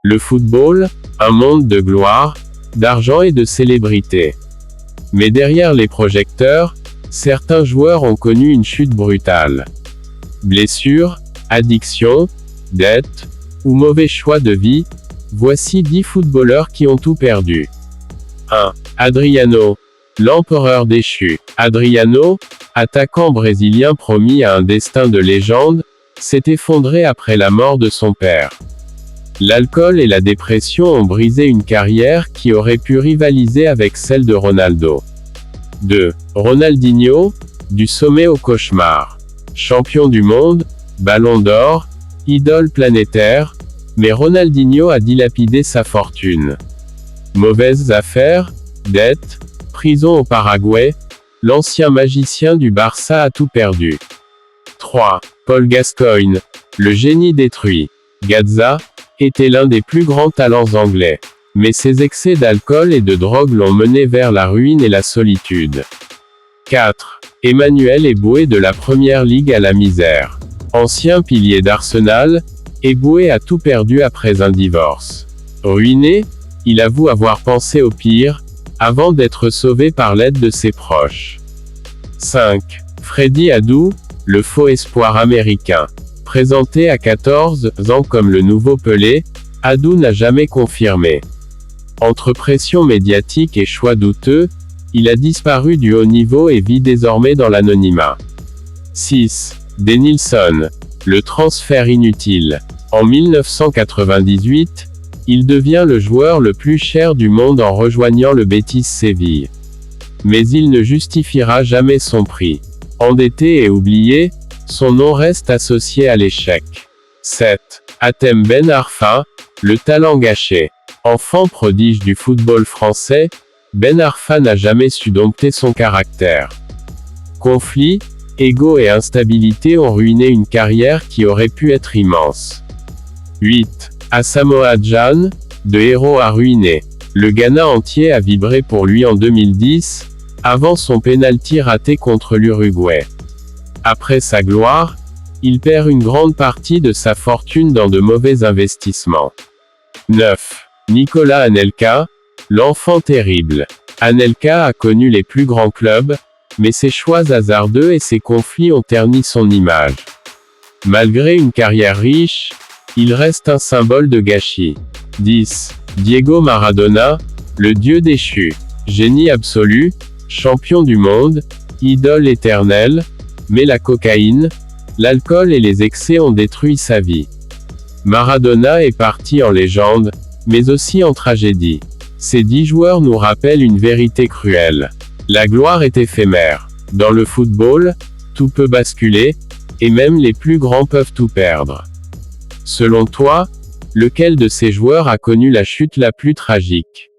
Le football, un monde de gloire, d'argent et de célébrité. Mais derrière les projecteurs, certains joueurs ont connu une chute brutale. Blessures, addiction, dettes, ou mauvais choix de vie, voici 10 footballeurs qui ont tout perdu. 1. Adriano, l'empereur déchu. Adriano, attaquant brésilien promis à un destin de légende, s'est effondré après la mort de son père. L'alcool et la dépression ont brisé une carrière qui aurait pu rivaliser avec celle de Ronaldo. 2. Ronaldinho, du sommet au cauchemar. Champion du monde, ballon d'or, idole planétaire, mais Ronaldinho a dilapidé sa fortune. Mauvaises affaires, dettes, prison au Paraguay, l'ancien magicien du Barça a tout perdu. 3. Paul Gascoigne, le génie détruit. Gazza était l'un des plus grands talents anglais. Mais ses excès d'alcool et de drogue l'ont mené vers la ruine et la solitude. 4. Emmanuel Eboué de la Première Ligue à la misère. Ancien pilier d'Arsenal, Eboué a tout perdu après un divorce. Ruiné, il avoue avoir pensé au pire, avant d'être sauvé par l'aide de ses proches. 5. Freddie Adu, le faux espoir américain. Présenté à 14 ans comme le nouveau Pelé, Adu n'a jamais confirmé. Entre pression médiatique et choix douteux, il a disparu du haut niveau et vit désormais dans l'anonymat. 6. Denilson, le transfert inutile. En 1998, il devient le joueur le plus cher du monde en rejoignant le Betis Séville. Mais il ne justifiera jamais son prix. Endetté et oublié, son nom reste associé à l'échec. 7. Hatem Ben Arfa, le talent gâché. Enfant prodige du football français, Ben Arfa n'a jamais su dompter son caractère. Conflits, ego et instabilité ont ruiné une carrière qui aurait pu être immense. 8. Asamoah Gyan, de héros à ruiner. Le Ghana entier a vibré pour lui en 2010, avant son pénalty raté contre l'Uruguay. Après sa gloire, il perd une grande partie de sa fortune dans de mauvais investissements. 9. Nicolas Anelka, l'enfant terrible. Anelka a connu les plus grands clubs, mais ses choix hasardeux et ses conflits ont terni son image. Malgré une carrière riche, il reste un symbole de gâchis. 10. Diego Maradona, le dieu déchu. Génie absolu, champion du monde, idole éternelle, mais la cocaïne, l'alcool et les excès ont détruit sa vie. Maradona est parti en légende, mais aussi en tragédie. Ces 10 joueurs nous rappellent une vérité cruelle. La gloire est éphémère. Dans le football, tout peut basculer, et même les plus grands peuvent tout perdre. Selon toi, lequel de ces joueurs a connu la chute la plus tragique ?